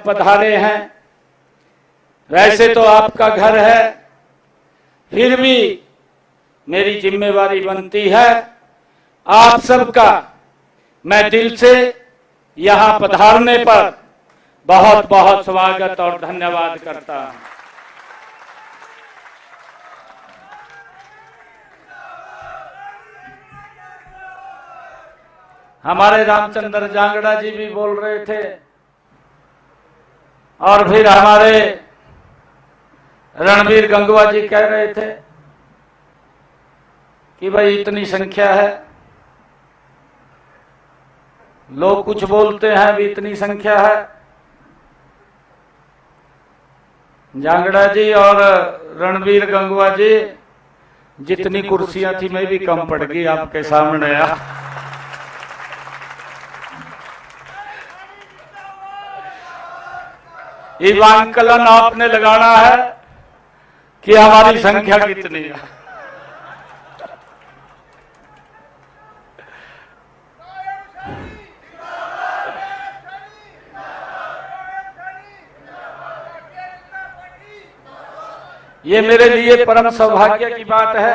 पधारे हैं। वैसे तो आपका घर है, फिर भी मेरी जिम्मेवारी बनती है आप सबका मैं दिल से यहाँ पधारने पर बहुत बहुत स्वागत और धन्यवाद करता हूँ। हमारे रामचंद्र जांगड़ा जी भी बोल रहे थे और फिर हमारे रणबीर गंगवा जी कह रहे थे कि भाई इतनी संख्या है, लोग कुछ बोलते हैं भी इतनी संख्या है। जांगड़ा जी और रणबीर गंगवा जी, जितनी कुर्सियां थी मैं भी कम पड़ गई आपके सामने। इवांकलन आपने लगाना है कि हमारी संख्या कितनी है। ये मेरे लिए परम सौभाग्य की बात है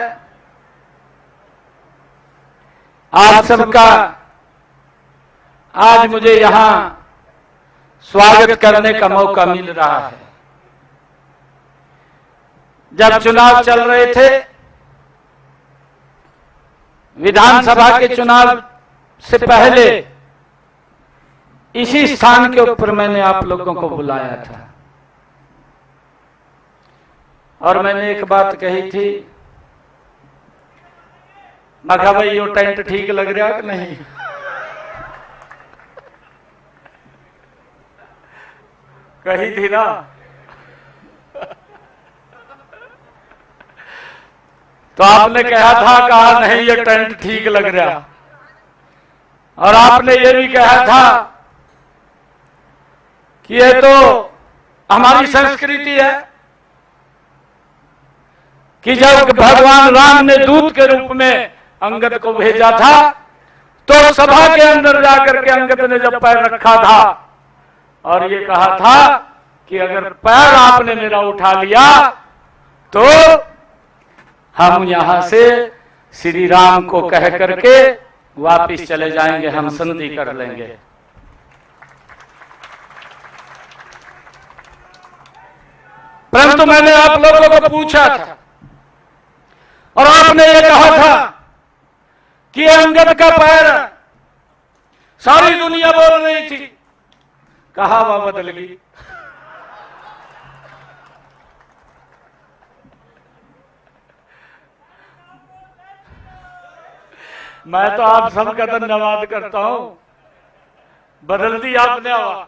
आप सबका आज मुझे यहां स्वागत करने का मौका मिल रहा है। जब चुनाव चल रहे थे, विधानसभा के चुनाव से पहले इसी स्थान के ऊपर मैंने आप लोगों को बुलाया था और मैंने एक बात कही थी, मैं कहा भाई यो टेंट ठीक लग रहा कि नहीं। कही थी ना। तो आपने कहा नहीं ये टेंट ठीक लग रहा, और आपने ये भी कहा था कि ये तो हमारी संस्कृति है कि जब भगवान राम ने दूत के रूप में अंगद को भेजा था तो सभा के अंदर जाकर के अंगद ने जब पैर रखा था और ये कहा था कि अगर पैर आपने मेरा उठा लिया तो हम यहां से श्री राम को कह करके वापिस चले जाएंगे, हम संधि कर लेंगे। परंतु मैंने आप लोगों को पूछा था और आपने ये कहा था कि अंगद का पैर, सारी दुनिया बोल रही थी, कहा वह बदल गई। मैं तो आप सबका धन्यवाद करता हूं, बदल दी आपने हवा।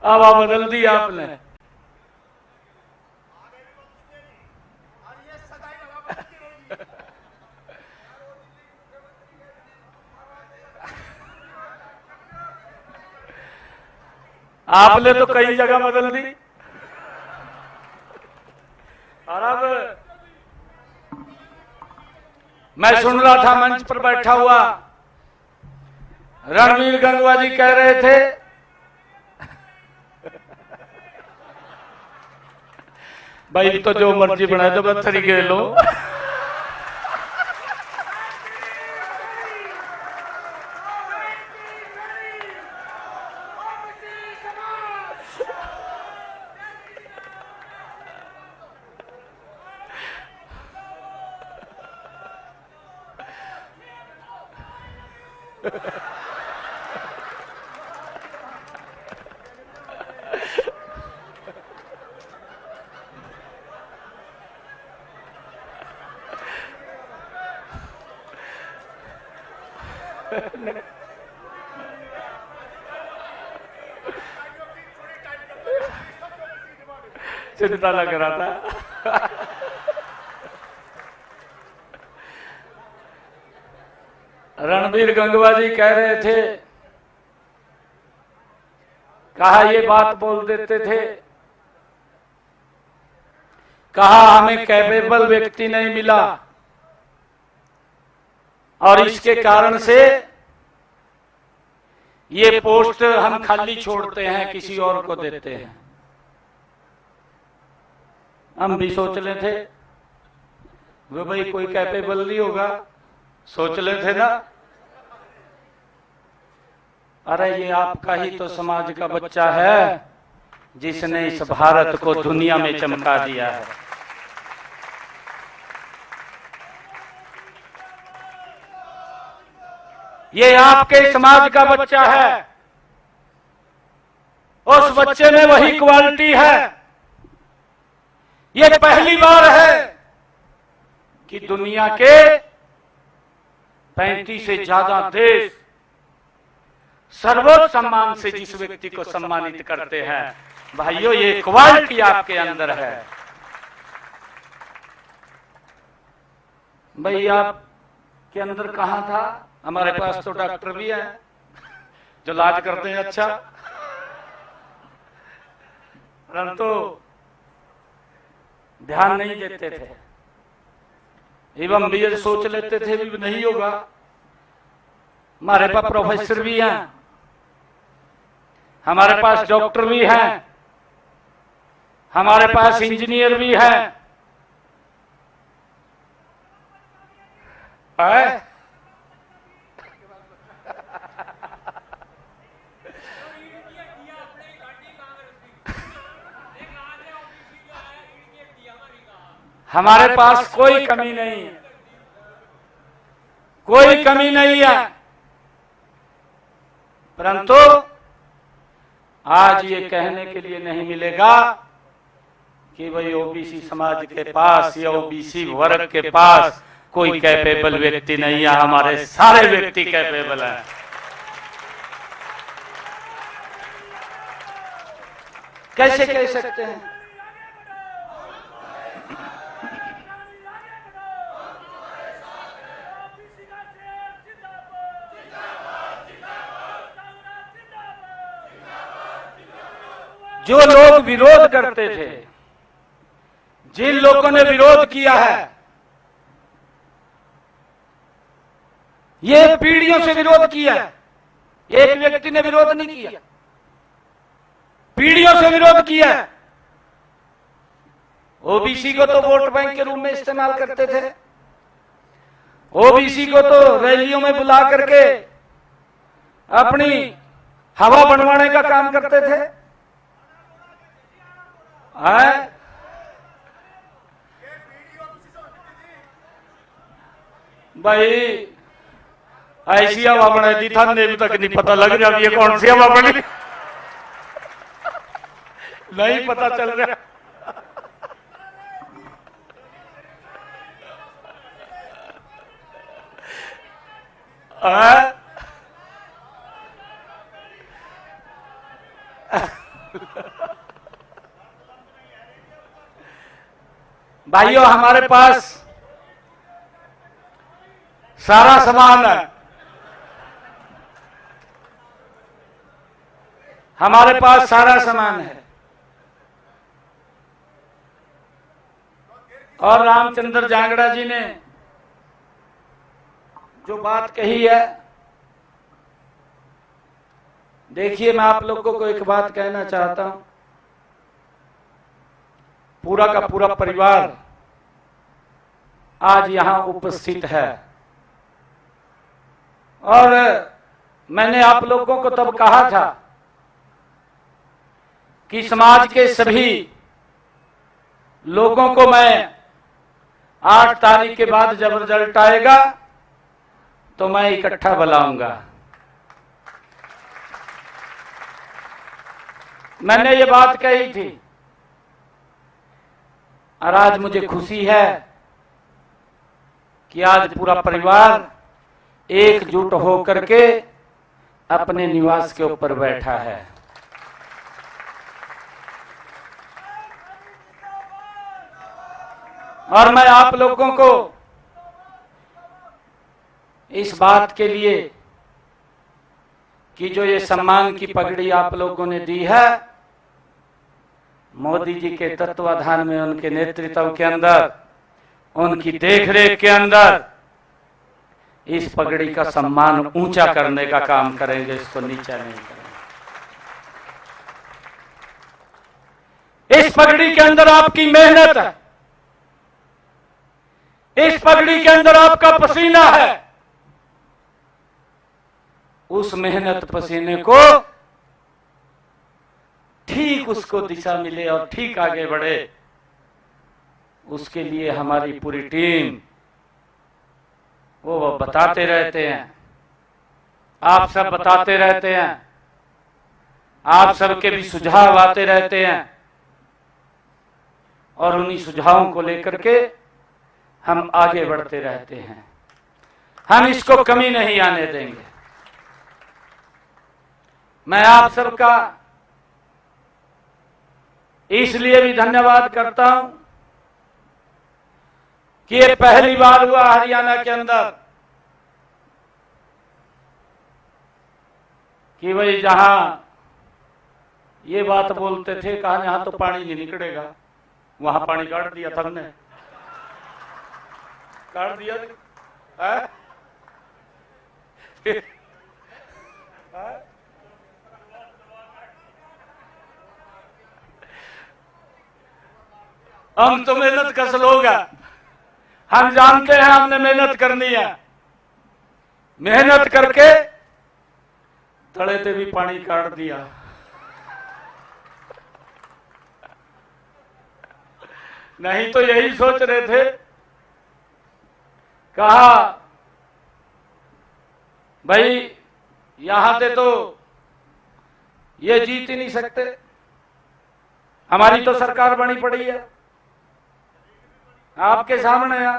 हवा बदल दी आपने। आपने तो कई जगह बदल दी। और अब मैं सुन रहा था मंच पर बैठा हुआ रणबीर गंगवा जी कह रहे थे भाई तो जो मर्जी बनाए तो बत्थरी के लो। चिंता लग रहा था। रणबीर गंगवा जी कह रहे थे, कहा ये बात बोल देते थे कहा हमें कैपेबल व्यक्ति नहीं मिला और इसके कारण से ये पोस्ट हम खाली छोड़ते हैं, किसी और को देते हैं। हम भी सोच रहे थे वो भाई कोई कैपेबल नहीं होगा, सोच रहे थे ना। अरे ये आपका ही तो समाज का बच्चा है जिसने इस भारत को दुनिया में चमका दिया है। ये आपके समाज का बच्चा है, उस बच्चे में वही क्वालिटी है। ये पहली बार है कि दुनिया के 35 से ज्यादा देश सर्वोच्च सम्मान से जिस व्यक्ति को सम्मानित करते हैं, भाइयों ये क्वालिटी आपके अंदर है। भाई आपके अंदर कहां था? हमारे पास तो डॉक्टर भी है जो इलाज करते हैं अच्छा, परंतु ध्यान नहीं देते थे। एवं भी ये सोच लेते थे भी नहीं होगा। हमारे पास प्रोफेसर भी हैं, हमारे पास डॉक्टर भी हैं, हमारे पास इंजीनियर भी हैं। हमारे पास कोई कमी नहीं है, कोई कमी नहीं है, परंतु आज ये कहने के लिए नहीं मिलेगा कि भाई ओबीसी समाज के पास या ओबीसी वर्ग के पास कोई कैपेबल व्यक्ति नहीं है। हमारे सारे व्यक्ति कैपेबल हैं। कैसे कह सकते हैं? जो लोग विरोध करते थे, जिन लोगों ने विरोध किया है, ये पीढ़ियों से विरोध किया है। एक व्यक्ति ने विरोध नहीं किया, पीढ़ियों से विरोध किया है। ओबीसी को तो वोट बैंक के रूप में इस्तेमाल करते थे, ओबीसी को तो रैलियों में बुला करके अपनी हवा बनवाने का काम करते थे। भाई ऐसी हवा बनाई थी, थाने भी तक नहीं पता लग रहा ये कौन सी हवा बनी, नहीं पता चल रहा। भाइयों हमारे पास सारा सामान है, हमारे पास सारा सामान है। और रामचंद्र जांगड़ा जी ने जो बात कही है, देखिए मैं आप लोगों को एक बात कहना चाहता हूं। पूरा का पूरा परिवार आज यहां उपस्थित है और मैंने आप लोगों को तब कहा था कि समाज के सभी लोगों को मैं 8 तारीख के बाद जब रिजल्ट आएगा तो मैं इकट्ठा बुलाऊंगा। मैंने ये बात कही थी और आज मुझे खुशी है कि आज पूरा परिवार एकजुट होकर के अपने निवास के ऊपर बैठा है। और मैं आप लोगों को इस बात के लिए कि जो ये सम्मान की पगड़ी आप लोगों ने दी है, मोदी जी के तत्वाधान में, उनके नेतृत्व के अंदर, उनकी देखरेख के अंदर इस पगड़ी का सम्मान ऊंचा करने का काम करेंगे, इसको नीचा नहीं करेंगे। इस पगड़ी के अंदर आपकी मेहनत है, इस पगड़ी के अंदर आपका पसीना है। उस मेहनत पसीने को ठीक उसको दिशा मिले और ठीक आगे बढ़े, उसके लिए हमारी पूरी टीम वो बताते रहते हैं, आप सब बताते रहते हैं, आप सबके भी सुझाव आते रहते हैं और उन्हीं सुझावों को लेकर के हम आगे बढ़ते रहते हैं। हम इसको कमी नहीं आने देंगे। मैं आप सबका इसलिए भी धन्यवाद करता हूं कि ये पहली बार हुआ हरियाणा के अंदर कि भाई जहां ये बात बोलते थे, कहा यहां तो पानी नहीं निकलेगा, वहां पानी काट दिया था हमने, काट दिया है? हम तो मेहनत कस लोग हैं, हम जानते हैं हमने मेहनत करनी है। मेहनत करके तले पे भी पानी काट दिया। नहीं तो यही सोच रहे थे, कहा भाई यहां से तो ये जीत ही नहीं सकते, हमारी तो सरकार बनी पड़ी है आपके सामने है।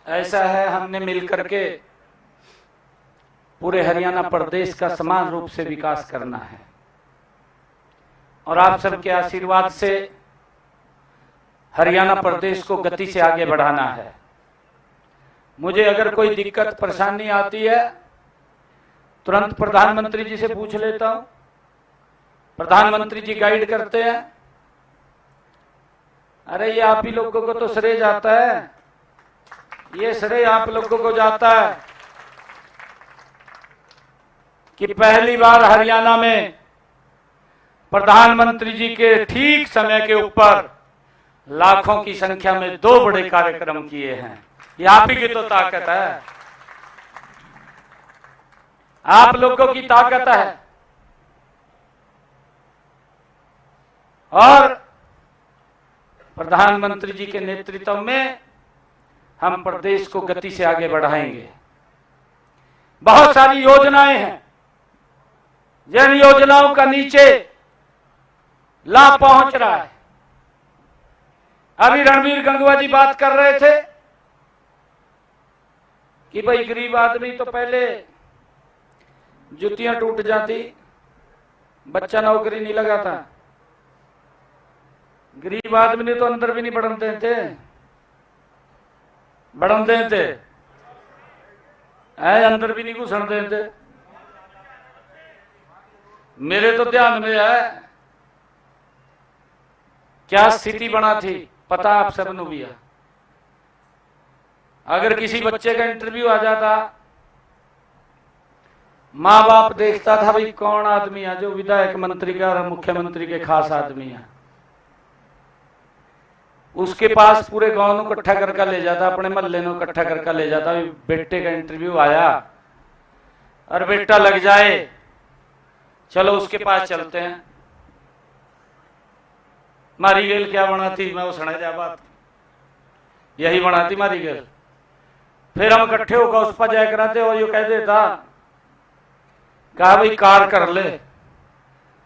ऐसा है, हमने मिलकर के पूरे हरियाणा प्रदेश का समान रूप से विकास करना है और आप सबके आशीर्वाद से हरियाणा प्रदेश को गति से आगे बढ़ाना है। मुझे अगर कोई दिक्कत परेशानी आती है तुरंत प्रधानमंत्री जी से पूछ लेता हूं, प्रधानमंत्री जी गाइड करते हैं। अरे ये आप ही लोगों को तो श्रेय जाता है, ये श्रेय आप लोगों को जाता है कि पहली बार हरियाणा में प्रधानमंत्री जी के ठीक समय के ऊपर लाखों की संख्या में 2 बड़े कार्यक्रम किए हैं। ये आप ही की तो ताकत है, आप लोगों की ताकत है। और प्रधानमंत्री जी के नेतृत्व में हम प्रदेश को गति से आगे बढ़ाएंगे। बहुत सारी योजनाएं हैं, जिन योजनाओं का नीचे लाभ पहुंच रहा है। अभी रणवीर गंगवा जी बात कर रहे थे कि भाई गरीब आदमी तो पहले जुतियां टूट जाती, बच्चा नौकरी नहीं लगाता, गरीब आदमी ने तो अंदर भी नहीं बढ़न देते, बढ़न देते अंदर भी नहीं घुसन देते। मेरे तो ध्यान में है क्या स्थिति बना थी, पता आप सबनों भी है। अगर किसी बच्चे का इंटरव्यू आ जाता, माँ बाप देखता था भाई कौन आदमी है जो विधायक मंत्री का और मुख्यमंत्री के खास आदमी है, उसके पास पूरे गांव को इकट्ठा करके ले जाता, अपने मोहल्ले को इकट्ठा करके ले जाता। बेटे का इंटरव्यू आया और बेटा लग जाए, चलो उसके पास चलते हैं। मारी गेल क्या बना थी, मैं वो सुना जा बात, यही बना थी मारी गेल। फिर हम इकट्ठे होकर उस पर जाया कराते और ये कह देता, कहा भाई कार कर ले,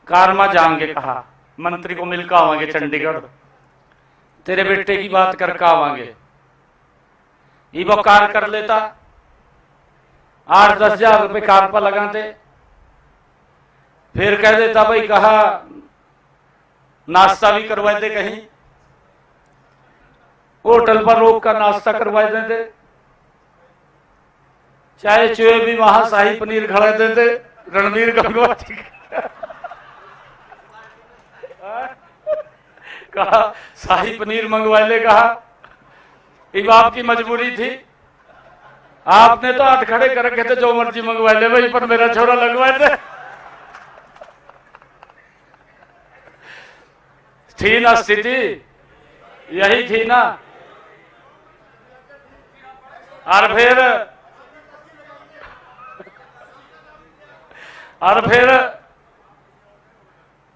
कार में जाएंगे, कहा मंत्री को मिलकर आवांगे चंडीगढ़, तेरे बेटे की बात करके आवांगे। ये वो कार कर लेता, 8-10 हजार रुपए कार पर लगाते, फिर कह देता भाई कहा नाश्ता भी करवा दे, कहीं होटल पर रोक कर नाश्ता करवा देते, चाहे चुहे भी वहां शाही पनीर खड़ा देते रणवीर गंगवाती कहा शाही पनीर मंगवा ले, कहा ये आपकी मजबूरी थी, आपने तो हाथ खड़े कर रखे थे जो मर्जी मंगवा ले भाई, पर मेरा छोरा लगवाए थे। थी ना स्थिति, यही थी ना। और फिर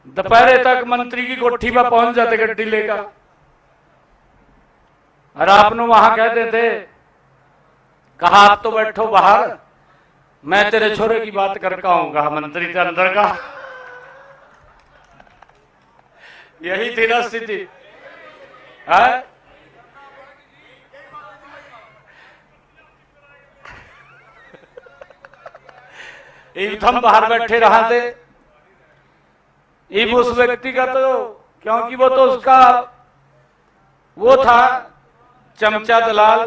दोपहर तक मंत्री की कोठी पर पहुंच जाते गड्डी लेकर, और आपने वहां कह देते कहा आप तो बैठो बाहर, मैं तेरे छोरे की बात करके आऊंगा मंत्री के अंदर का। यही थी ना स्थिति है। हम बाहर बैठे रहा थे, उस व्यक्ति का तो, क्योंकि वो तो उसका वो था चमचा दलाल,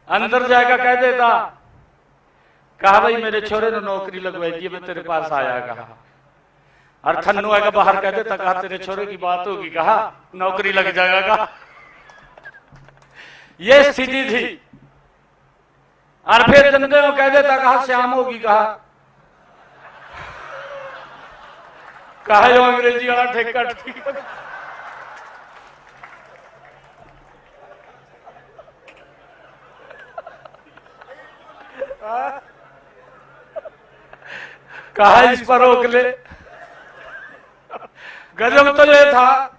अंदर जाकर कह देता कहा भाई मेरे छोरे ने नौकरी लगवाई थी, मैं तेरे पास आया, कहा। और थन्नू आएगा बाहर कह देता कहा तेरे छोरे की बात होगी, कहा नौकरी लग जाएगा, कहा। ये स्थिति थी। और फिर जनते को कह देता कहा श्याम होगी, कहा जो अंग्रेजी वाला ठेका ठीक है। कहा इस पर रोक ले। गजब तो ये था,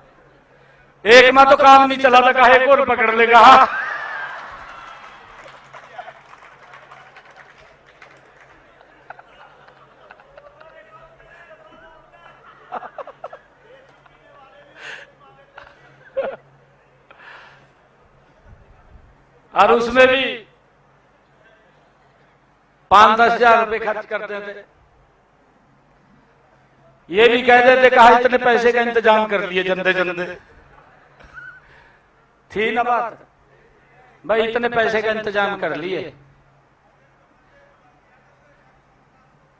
एक में तो काम नहीं चला था, कहा एक और पकड़ ले, कहा। और उसमें भी 5-10 हजार रुपए खर्च करते थे। ये भी कह देते कहा इतने पैसे का इंतजाम कर लिए जंदे जंदे, थी ना बात भाई, इतने पैसे का इंतजाम कर लिए।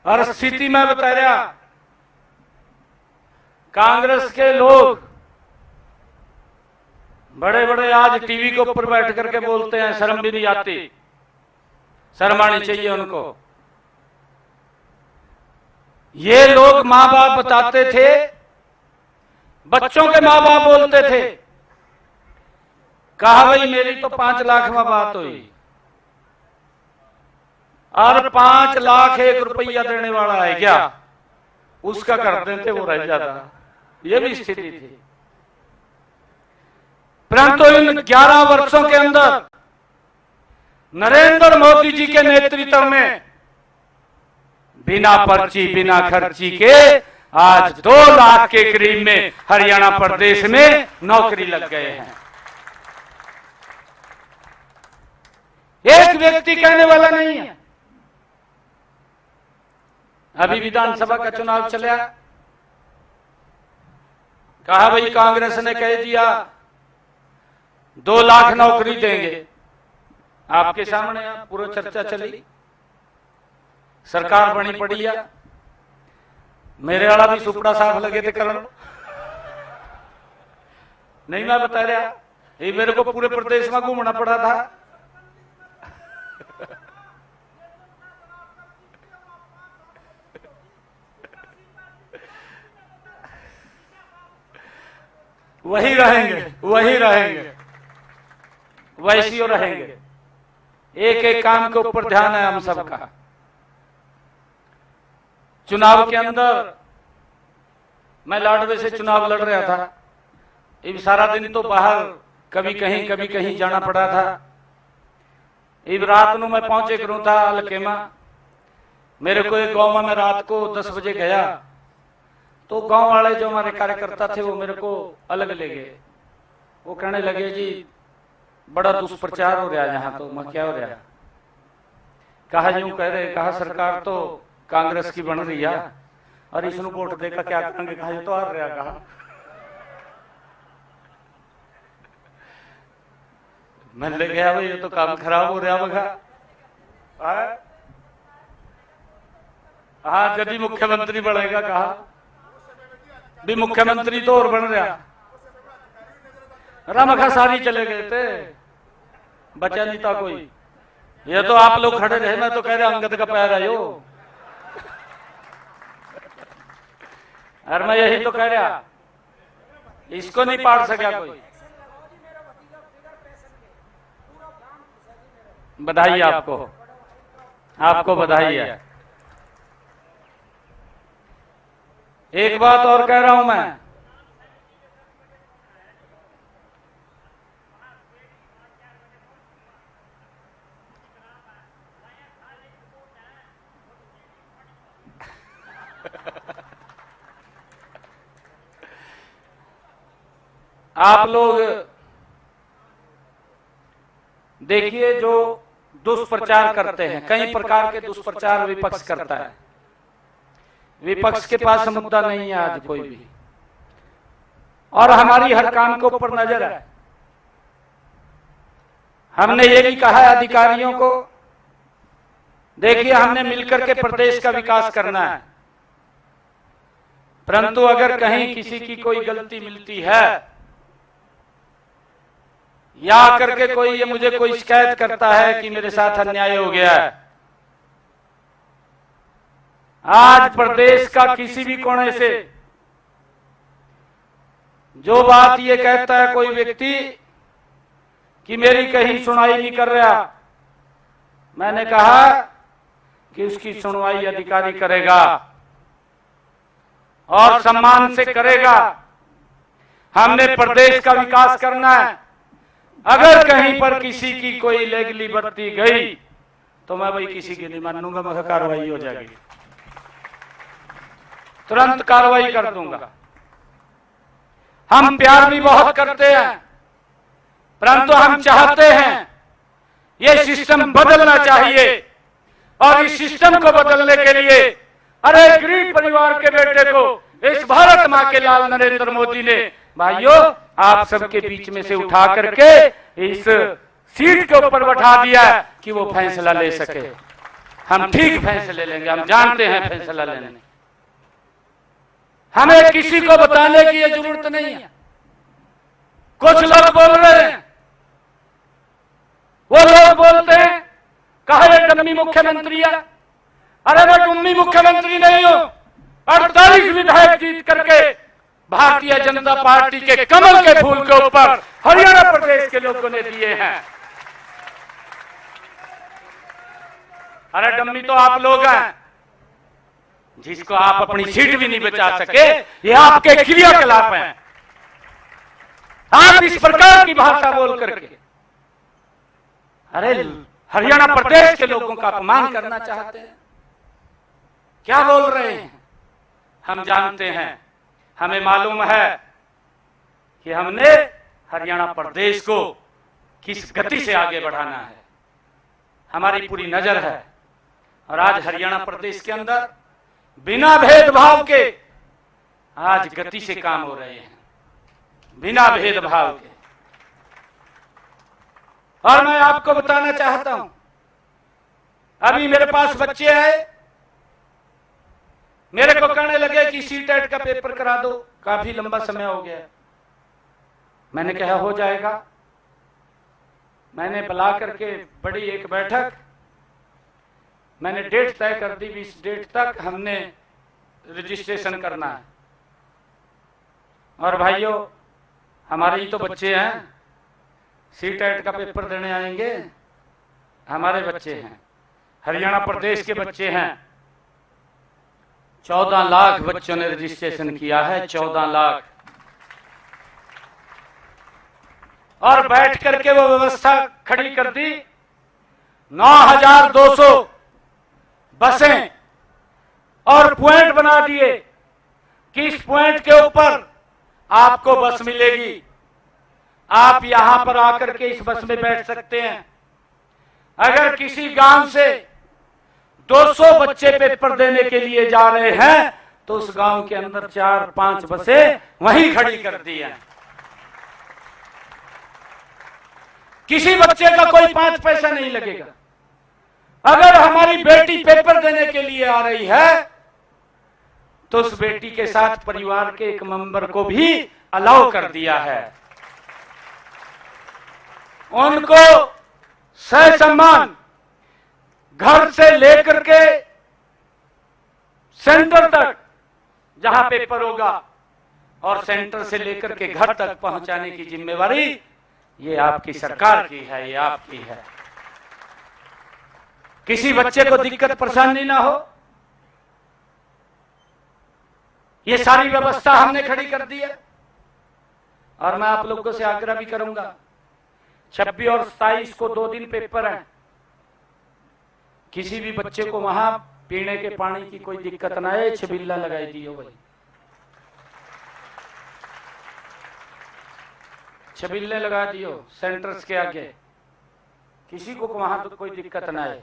और स्थिति में बता रहा, कांग्रेस के लोग बड़े बड़े आज टीवी के ऊपर बैठ करके बोलते हैं, शर्म भी नहीं आती, शर्म आनी चाहिए उनको। ये लोग माँ बाप बताते थे, बच्चों के माँ बाप बोलते थे, कहा भाई मेरी तो 5 लाख में बात हुई और 5 लाख 1 रुपया देने वाला है क्या, उसका कर देते वो रह जाता। ये भी स्थिति थी। परंतु इन 11 वर्षों के अंदर नरेंद्र मोदी जी के नेतृत्व में बिना पर्ची बिना खर्ची के आज 2 लाख के करीब में हरियाणा प्रदेश में नौकरी लग गए हैं। एक व्यक्ति कहने वाला नहीं है। अभी विधानसभा का चुनाव चला, कहा भाई कांग्रेस ने कह दिया 2 लाख नौकरी देंगे। आपके सामने पूरा चर्चा चली, सरकार बनी पड़ी है, मेरे वाला भी सुपड़ा साफ लगे थे करण, नहीं मैं बता रहा, ये मेरे को पूरे प्रदेश में घूमना पड़ा था। वही रहेंगे, वही रहेंगे, वैसी और रहेंगे। एक एक काम के ऊपर ध्यान है हम सबका। चुनाव के अंदर मैं लाडवे से चुनाव लड़ रहा था, इब सारा दिन तो बाहर कभी कहीं जाना पड़ा था। इब रात को मैं पहुंचे करूं था अलकेमा, मेरे को एक गांव में मैं रात को 10 बजे गया, तो गांव वाले जो हमारे कार्यकर्ता थे वो मेरे को अलग ले गए। वो कहने लगे जी बड़ा दुष्प्रचार हो रहा है यहाँ, तो मैं क्या हो रहा है? कहा यूं कह रहे, कहा सरकार तो कांग्रेस की बन रही है और इसनु वोट देकर क्या करेंगे, कहा ये तो हार रहा। कहा मैंने ले गया भाई, ये तो काम खराब हो रहा होगा। हाँ, यदि मुख्यमंत्री बढ़ेगा, कहा भी मुख्यमंत्री तो और बन रहा, रामखा सारी चले गए थे, बचा नहीं था कोई। ये तो आप लोग खड़े रहे, मैं तो कह रहा अंगद का पैर आयो। और मैं यही तो कह रहा, इसको नहीं पाड़ सका कोई। बधाई आपको, आपको बधाई है। एक बात और कह रहा हूं मैं, आप लोग देखिए जो दुष्प्रचार करते हैं, कई प्रकार के दुष्प्रचार विपक्ष करता है। विपक्ष के पास मुद्दा नहीं है आज कोई भी, और हमारी हर काम के ऊपर नजर है। हमने ये भी कहा है अधिकारियों को, देखिए हमने मिलकर के प्रदेश का विकास करना है, परंतु अगर कहीं किसी की कोई गलती मिलती है या करके कोई ये मुझे कोई शिकायत करता है कि मेरे साथ अन्याय हो गया है, आज प्रदेश का किसी भी कोने से जो बात ये कहता है कोई व्यक्ति कि मेरी कहीं सुनवाई नहीं कर रहा, मैंने कहा कि उसकी सुनवाई अधिकारी करेगा और सम्मान से करेगा। हमने प्रदेश का विकास करना है। अगर कहीं पर किसी की कोई लेगली बरती गई तो मैं भाई किसी की नहीं मानूंगा, मगर कार्रवाई हो जाएगी, तुरंत कार्रवाई कर दूंगा। हम प्यार भी बहुत करते हैं, परंतु हम चाहते हैं ये सिस्टम बदलना चाहिए, और इस सिस्टम को बदलने के लिए अरे गरीब परिवार के बेटे को इस भारत मां के लाल नरेंद्र मोदी ने भाइयों आप सबके बीच में से उठा करके इस सीट के ऊपर बैठा दिया कि वो फैसला ले सके। हम ठीक फैसले लेंगे, हम जानते हैं फैसला लेने, हमें किसी को बताने की ये जरूरत नहीं है। कुछ लोग बोल रहे हैं, वो लोग बोलते हैं कहा ये डम्मी मुख्यमंत्री है। अरे मैं डम्मी मुख्यमंत्री नहीं हूं, 48 विधायक जीत करके भारतीय जनता पार्टी के कमल के फूल के ऊपर हरियाणा प्रदेश के लोगों ने दिए हैं। अरे डम्मी तो आप लोग हैं जिसको आप अपनी सीट भी नहीं बचा सके, ये आपके क्रियाकलाप हैं। आप इस प्रकार की भाषा बोल करके अरे हरियाणा प्रदेश के लोगों का अपमान करना चाहते हैं, क्या बोल रहे हैं? हम जानते हैं, हमें मालूम है कि हमने हरियाणा प्रदेश को किस गति से आगे बढ़ाना है, हमारी पूरी नजर है। और आज हरियाणा प्रदेश के अंदर बिना भेदभाव के आज गति से काम हो रहे हैं, बिना भेदभाव के। और मैं आपको बताना चाहता हूं, अभी मेरे पास बच्चे आए, मेरे को कहने लगे कि सीटेट का पेपर करा दो, काफी लंबा समय हो गया। मैंने कहा हो जाएगा। मैंने बुला करके बड़ी एक बैठक, मैंने डेट तय कर दी, 20 डेट तक हमने रजिस्ट्रेशन करना है। और भाइयों हमारे ही तो बच्चे हैं, सीटेट का पेपर देने आएंगे, हमारे बच्चे हैं, हरियाणा प्रदेश के बच्चे हैं। 14 लाख बच्चों ने रजिस्ट्रेशन किया है, 14 लाख। और बैठ करके वो व्यवस्था खड़ी कर दी, 9200 बसें और पॉइंट बना दिए कि इस पॉइंट के ऊपर आपको बस मिलेगी। आप यहां पर आकर के इस बस में बैठ सकते हैं। अगर किसी गांव से 200 बच्चे पेपर देने के लिए जा रहे हैं तो उस गांव के अंदर 4-5 बसें वहीं खड़ी कर दी हैं। किसी बच्चे का कोई 5 पैसा नहीं लगेगा। अगर हमारी बेटी पेपर देने के लिए आ रही है तो उस बेटी के साथ परिवार के एक मेंबर को भी अलाउ कर दिया है। उनको ससम्मान घर से लेकर के सेंटर तक जहां पेपर होगा और सेंटर से लेकर के घर तक पहुंचाने की जिम्मेवारी ये आपकी सरकार की है, ये आपकी है। किसी बच्चे को दिक्कत परेशानी ना हो, ये सारी व्यवस्था हमने खड़ी कर दी है। और मैं आप लोगों से आग्रह भी करूंगा, 26 और 27 को 2 दिन पेपर है। किसी भी बच्चे को वहां पीने के पानी की कोई दिक्कत ना आए, छबिल्ला लगाई दियो भाई, छबिल्ले लगा दियो सेंटर्स के आगे, किसी को वहां तो कोई दिक्कत ना आए।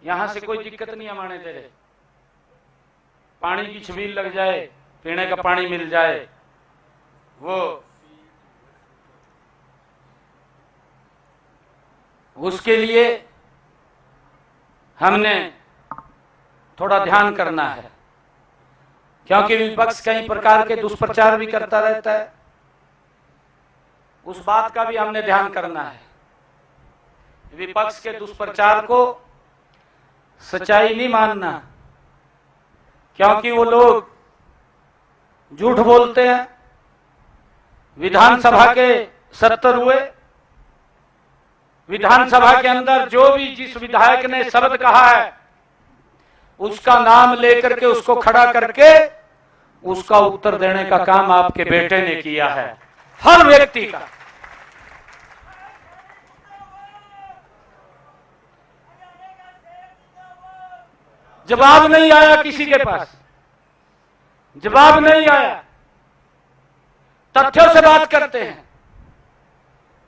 यहां से कोई दिक्कत नहीं हमारे दे रहे, पानी की छबील लग जाए, पीने का पानी मिल जाए। वो उसके लिए हमने थोड़ा ध्यान करना है, क्योंकि विपक्ष कई प्रकार के दुष्प्रचार भी करता रहता है। उस बात का भी हमने ध्यान करना है। विपक्ष के दुष्प्रचार को सच्चाई नहीं मानना, क्योंकि वो लोग झूठ बोलते हैं। विधानसभा के 70 हुए, विधानसभा के अंदर जो भी जिस विधायक ने शब्द कहा है उसका नाम लेकर के उसको खड़ा करके उसका उत्तर देने का काम आपके बेटे ने किया है। हर व्यक्ति का जवाब नहीं आया, किसी के पास जवाब नहीं आया। तथ्यों से बात करते हैं।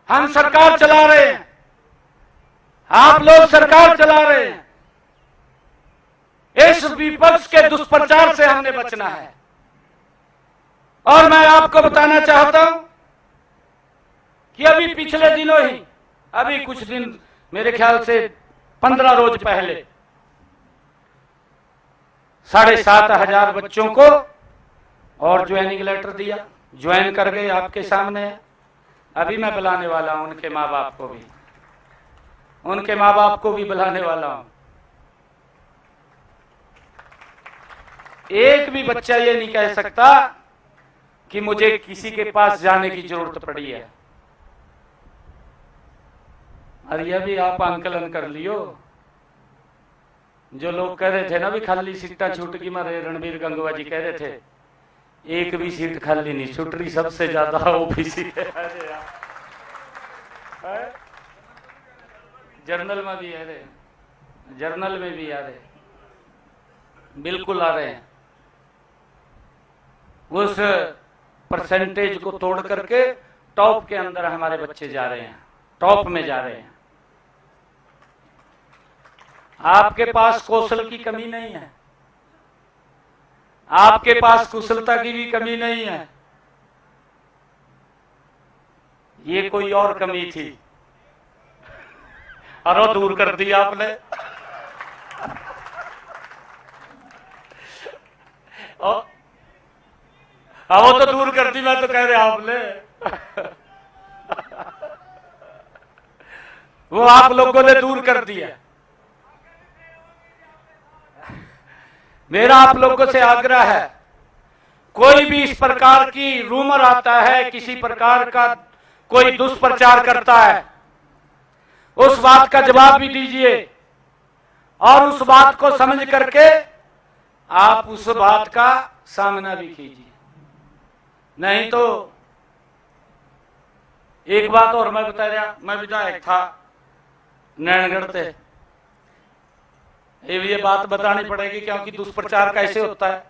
हम सरकार चला रहे हैं, आप लोग सरकार चला रहे हैं। इस विपक्ष के दुष्प्रचार से हमने बचना है। और मैं आपको बताना चाहता हूं कि अभी पिछले दिनों ही, अभी कुछ दिन, मेरे ख्याल से 15 रोज पहले 7,500 बच्चों को और ज्वाइनिंग लेटर दिया, ज्वाइन कर गए, आपके सामने है। अभी मैं बुलाने वाला हूं उनके माँ बाप को भी, उनके माँ बाप को भी बुलाने वाला हूं। एक भी बच्चा ये नहीं कह सकता कि मुझे किसी के पास जाने की जरूरत पड़ी है। अरे ये भी आप आंकलन कर लियो। जो लोग कह रहे थे ना भी खाली सीटा छूट गई, मारे रणबीर गंगवा जी कह रहे थे एक भी सीट खाली नहीं छूट रही, सबसे ज्यादा ओबीसी है। जर्नल में भी आ रहे, जर्नल में भी आ रहे, बिल्कुल आ रहे हैं। उस परसेंटेज को तोड़ करके टॉप के अंदर हमारे बच्चे जा रहे हैं, टॉप में जा रहे हैं। आपके पास कौशल की कमी नहीं है, आपके पास कुशलता की भी कमी नहीं है, ये कोई और कमी थी और वो दूर कर दी आपने। वो तो दूर कर दी, मैं तो कह रहा आपने। वो आप लोगों ने दूर कर दिया। मेरा आप लोगों से आग्रह है, कोई भी इस प्रकार की रूमर आता है, किसी प्रकार का कोई दुष्प्रचार करता है, उस बात का जवाब भी दीजिए और उस बात को समझ करके आप उस बात का सामना भी कीजिए। नहीं तो एक बात और मैं बता रहा, मैं विधायक था नैनगढ़ से, ये बात बतानी पड़ेगी क्योंकि दुष्प्रचार कैसे होता है।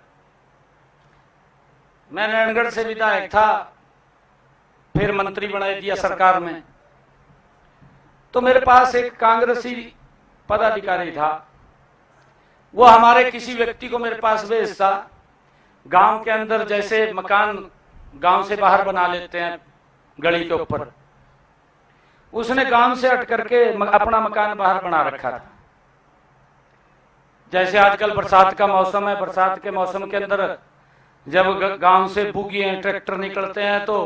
मैं नैनगढ़ से विधायक था, फिर मंत्री बना दिया सरकार में। तो मेरे पास एक कांग्रेसी पदाधिकारी था, वो हमारे किसी व्यक्ति को मेरे पास भेजता। गांव के अंदर जैसे मकान गांव से बाहर बना लेते हैं गली के ऊपर, उसने गांव से हट करके अपना मकान बाहर बना रखा था। जैसे आजकल बरसात का मौसम है, बरसात के मौसम के अंदर जब गांव से बुगियां ट्रैक्टर निकलते हैं तो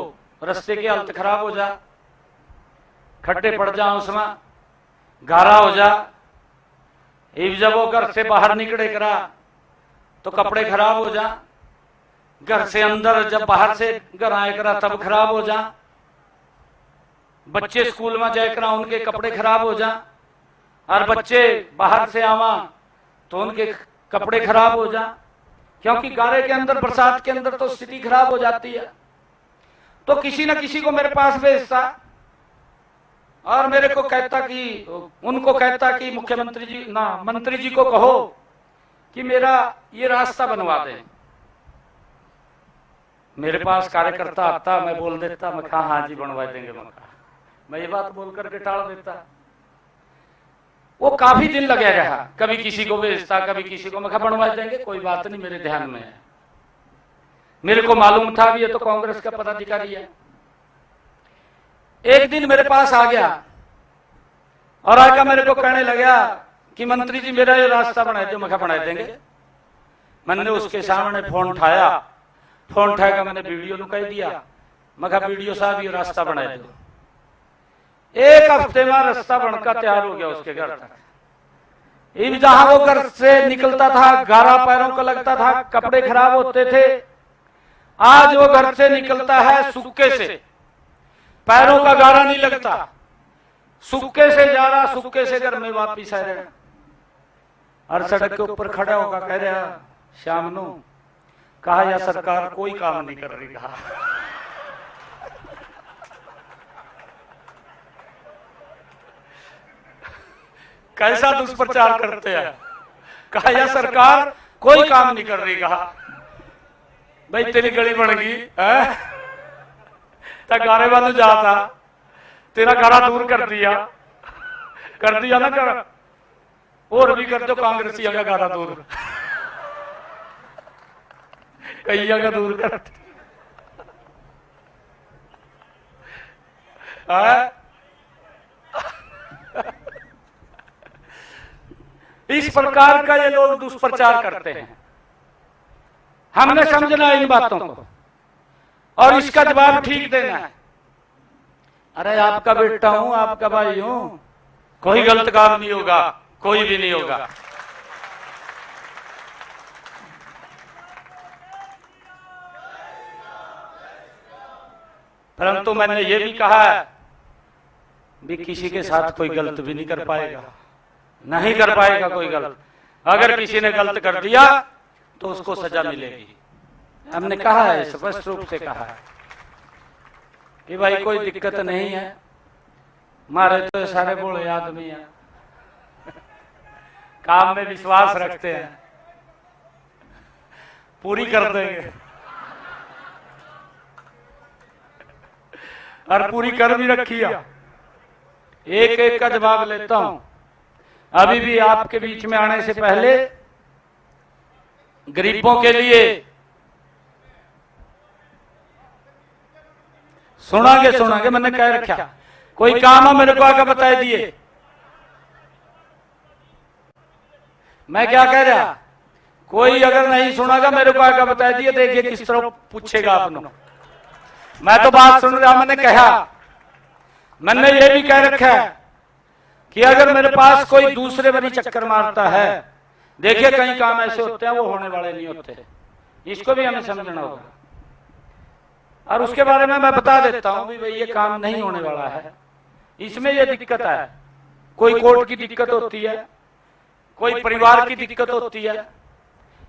रास्ते की हालत खराब हो जा, खड्डे पड़ जा, उसमें गारा हो जा। जब वो घर से बाहर निकले करा तो कपड़े खराब हो जा, घर से अंदर जब बाहर से घर आए करा तब खराब हो जा, बच्चे स्कूल में जाए करा उनके कपड़े खराब हो जा, और बच्चे बाहर से आवा तो उनके कपड़े खराब हो जा, क्योंकि गारे के अंदर बरसात के अंदर तो स्थिति खराब हो जाती है। तो किसी न किसी को मेरे पास भेजता और मेरे को कहता कि उनको कहता कि मुख्यमंत्री जी ना मंत्री जी को कहो कि मेरा ये रास्ता बनवा दें। मेरे पास कार्यकर्ता आता, मैं बोल देता, मैं कहा हाँ जी बनवा देंगे, मैं ये बात बोल करके टाल देता। वो काफी दिन लगे रहा, कभी किसी को भेजता कभी किसी को, मैं कहा बनवा देंगे, कोई बात नहीं, मेरे ध्यान में है। मेरे को मालूम था भी ये तो कांग्रेस का पदाधिकारी है। एक दिन मेरे पास आ गया और आकर मेरे को कहने लगा कि मंत्री जी मेरा ये रास्ता बना दो। मैं कहा बना देंगे। मैंने उसके सामने फोन उठाया, फोन उठाकर मैंने वीडियो को कह दिया, मैं कहा वीडियो साहब ये रास्ता बना दो। एक हफ्ते में रास्ता बनकर तैयार हो गया उसके घर तक। जहां वो घर से निकलता था गारा पैरों को लगता था, कपड़े खराब होते थे, आज वो घर से निकलता है सूखे से, पैरों का गारा नहीं लगता, सूखे से जा रहा, सूखे से घर में वापिस आ रहा। और सड़क के ऊपर खड़ा होगा कह रहा शाम नू कहा या सरकार कोई काम नहीं कर रही। कहा कैसा दुष्प्रचार करते हैं। कहा या सरकार कोई काम नहीं कर रही। कहा भाई तेरी गली बन गई गारे वाले जाता, तेरा गारा दूर कर दिया ना, कर और भी कर दो कांग्रेसी का गारा दूर, कई जगह दूर कर। इस प्रकार का ये लोग दुष्प्रचार करते हैं। हमने समझना है इन बातों को और इसका जवाब ठीक देना है। अरे आपका बेटा हूं, आपका भाई हूं, कोई गलत काम नहीं होगा, कोई भी नहीं होगा। परंतु मैंने ये भी कहा है भी किसी के साथ कोई गलत भी नहीं कर पाएगा, नहीं कर पाएगा कोई गलत। अगर किसी ने गलत कर दिया तो उसको सजा मिलेगी। हमने कहा है, स्पष्ट रूप से कहा है कि भाई कोई दिक्कत नहीं है, मारे तो सारे बोले आदमी हैं, काम में विश्वास रखते हैं, पूरी कर देंगे और पूरी कर भी रखी है। एक एक का जवाब लेता हूं। अभी भी आपके बीच में आने से पहले गरीबों के लिए सुनागे मैंने कह रखा, कोई काम है मेरे को आकर बता दिए। मैं क्या कह रहा, कोई अगर नहीं सुनागा मेरे को आकर बता दिए, देखिए किस तरह पूछेगा आपने। मैं तो बात सुन रहा, मैंने कहा, मैंने ये भी कह रखा है कि अगर मेरे पास कोई दूसरे बनी चक्कर मारता है, देखिए कई काम ऐसे होते हैं वो होने वाले नहीं होते, इसको भी हमें समझना होगा। और उसके बारे में मैं बता देता हूं भी भाई ये काम नहीं होने वाला है, इसमें ये दिक्कत है, कोई कोर्ट की दिक्कत होती है, कोई परिवार की दिक्कत होती है।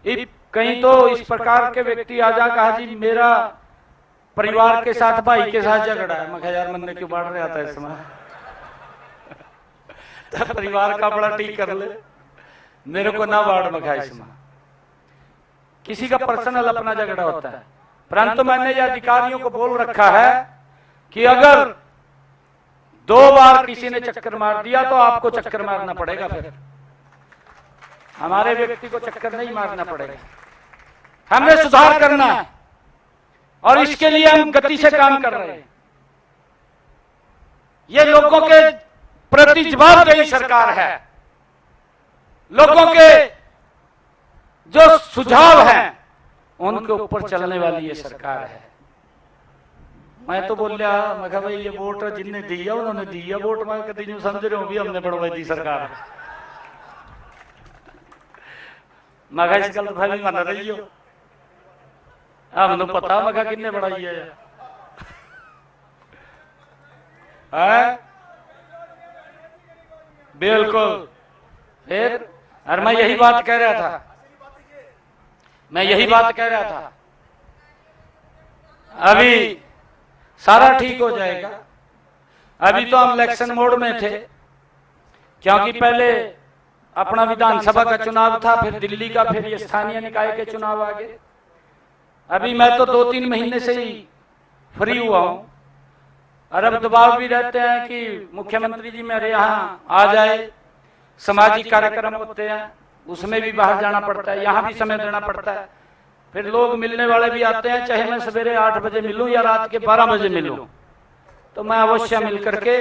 कहीं तो इस प्रकार के व्यक्ति आ जा कहा जी मेरा परिवार के साथ भाई के साथ झगड़ा है। मैं कहा यार मन क्यों बढ़ रहा था इसमें तो परिवार का बड़ा ठीक कर ले, मेरे को ना बाढ़ में कहा इसमें। किसी का पर्सनल अपना झगड़ा होता है, परंतु मैंने ये अधिकारियों को बोल रखा है कि अगर 2 बार किसी ने चक्कर मार दिया तो आपको चक्कर मारना पड़ेगा, फिर हमारे व्यक्ति को चक्कर नहीं मारना पड़ेगा। हमने सुधार करना है और इसके लिए हम गति से काम कर रहे हैं। ये लोगों के प्रति जवाबदेही सरकार है। लोगों के जो सुझाव हैं उनके ऊपर चलने वाली ये सरकार है। मैं तो बोल रहा, मैं कहा भाई ये वोट जिनने दिया उन्होंने दिया वोट, मैं कभी नहीं समझ रहा हूं भी हमने बढ़वाई दी सरकार। मैं इस गलत फहमी मन रही हो, हमने पता मैं किन्ने बढ़ाई है। बिल्कुल। फिर और मैं यही बात कह रहा था, अभी सारा ठीक हो जाएगा। अभी तो हम इलेक्शन मोड में थे, क्योंकि पहले अपना विधानसभा का चुनाव था, फिर दिल्ली का, फिर ये स्थानीय निकाय के चुनाव आ गए। अभी मैं तो 2-3 महीने से ही फ्री हुआ हूं और अब दबाव भी रहते हैं कि मुख्यमंत्री जी मेरे यहाँ आ जाए। सामाजिक कार्यक्रम होते हैं, उसमें भी बाहर जाना पड़ता है, यहाँ भी समय देना पड़ता है। फिर लोग मिलने वाले भी आते हैं, चाहे मैं सवेरे 8 बजे मिलूं या रात के 12 बजे मिलूं, तो मैं अवश्य मिल करके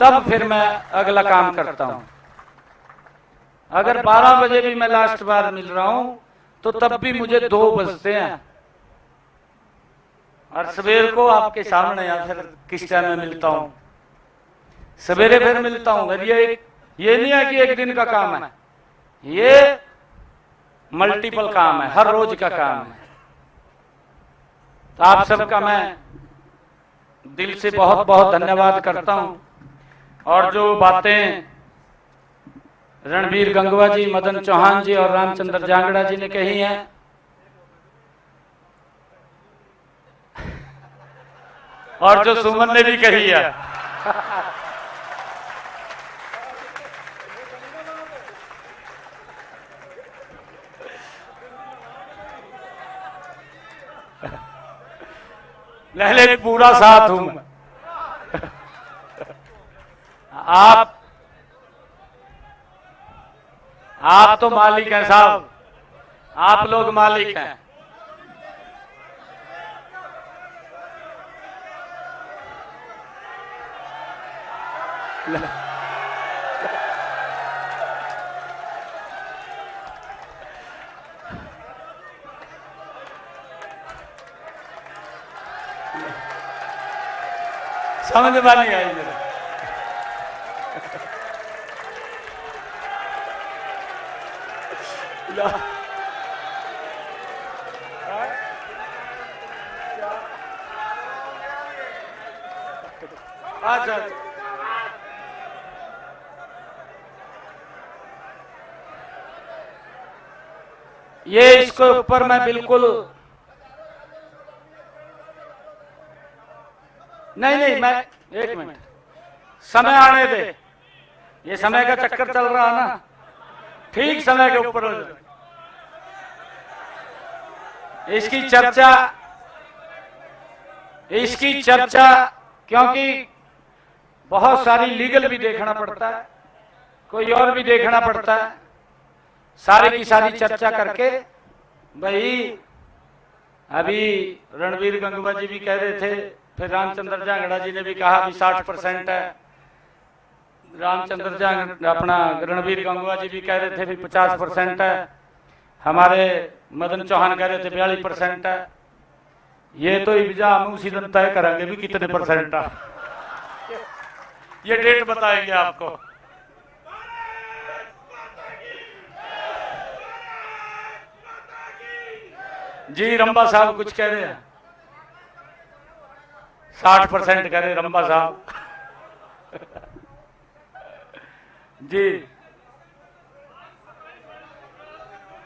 तब फिर मैं अगला काम करता हूं। अगर 12 बजे भी मैं लास्ट बार मिल रहा हूं तो तब भी मुझे 2 बजते हैं। और सवेर को आपके सामने या फिर किस टाइम में मिलता हूं, सवेरे फिर मिलता हूं। ये नहीं है कि एक दिन का काम है, ये मल्टीपल काम है, हर रोज का काम है। तो आप सबका मैं दिल से बहुत बहुत धन्यवाद करता हूं। और जो बातें रणबीर गंगवा जी, मदन चौहान जी और रामचंद्र जांगड़ा जी ने कही हैं, और जो सुमन ने भी कही है, लहले पूरा साथ हूं मैं। आप तो मालिक हैं साहब, आप लोग मालिक हैं। समझ में नहीं आई मेरे। अच्छा, ये इसके ऊपर मैं बिल्कुल नहीं, मैं एक मिनट, समय आने दे। ये समय का चक्कर चल रहा है ना, ठीक समय के ऊपर हो जाए। इसकी चर्चा क्योंकि बहुत सारी लीगल भी देखना पड़ता है, कोई और भी देखना पड़ता है। सारी की सारी चर्चा करके भाई, अभी रणबीर गंगवा जी भी कह रहे थे, फिर रामचंद्र जांगड़ा जी ने भी कहा भी 60% है। रामचंद्र जांगड़ा अपना रणबीर गंगवा जी भी कह रहे थे भी 50% है। हमारे मदन चौहान कह रहे थे 42% है। ये तो इब्जा हम उसी दिन तय करेंगे भी कितने परसेंट है, ये डेट बताएंगे आपको। जी रंबा साहब कुछ कह रहे हैं, 60% कह रहे रंबा साहब। जी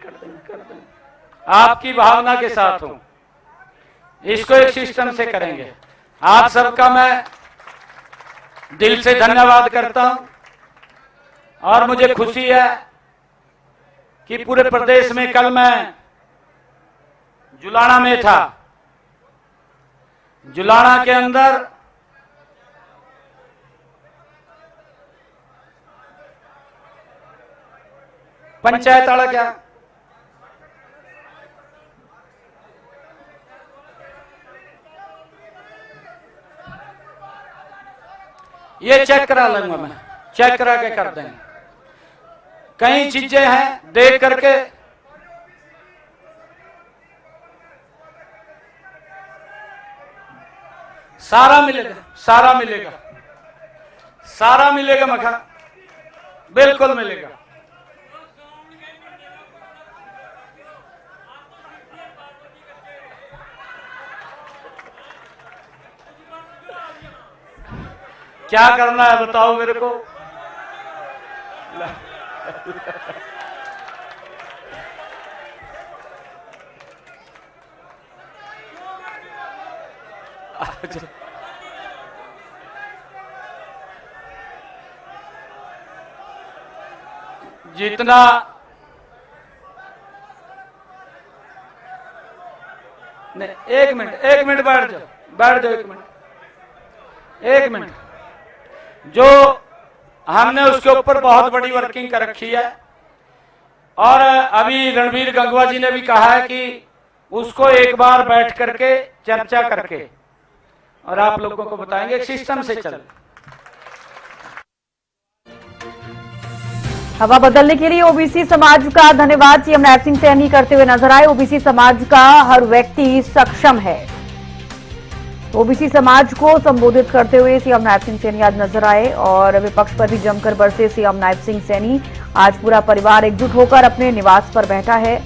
कर दें। आपकी भावना के साथ हूं, इसको एक सिस्टम से करेंगे। आप सबका मैं दिल से धन्यवाद करता हूं और मुझे खुशी है कि पूरे प्रदेश में, कल मैं जुलाना में था, जुलाना के अंदर पंचायत वाला क्या? ये चेक करा लूंगा मैं, चेक करा के कर देंगे। कई चीजें हैं देख करके सारा मिलेगा, सारा मिलेगा, सारा मिलेगा मखा, बिल्कुल मिलेगा। क्या करना है बताओ मेरे को। जितना नहीं, एक मिनट बैठ जाओ, बैठ जाओ, एक मिनट। जो हमने उसके ऊपर बहुत बड़ी वर्किंग कर रखी है और अभी रणवीर गंगवा जी ने भी कहा है कि उसको एक बार बैठ करके चर्चा करके और आप लोगों को बताएंगे एक सिस्टम से चल। हवा बदलने के लिए ओबीसी समाज का धन्यवाद सीएम नैब सिंह सैनी करते हुए नजर आए। ओबीसी समाज का हर व्यक्ति सक्षम है। ओबीसी समाज को संबोधित करते हुए सीएम नैब सिंह सैनी आज नजर आए और विपक्ष पर भी जमकर बरसे सीएम नैब सिंह सैनी। आज पूरा परिवार एकजुट होकर अपने निवास पर बैठा है।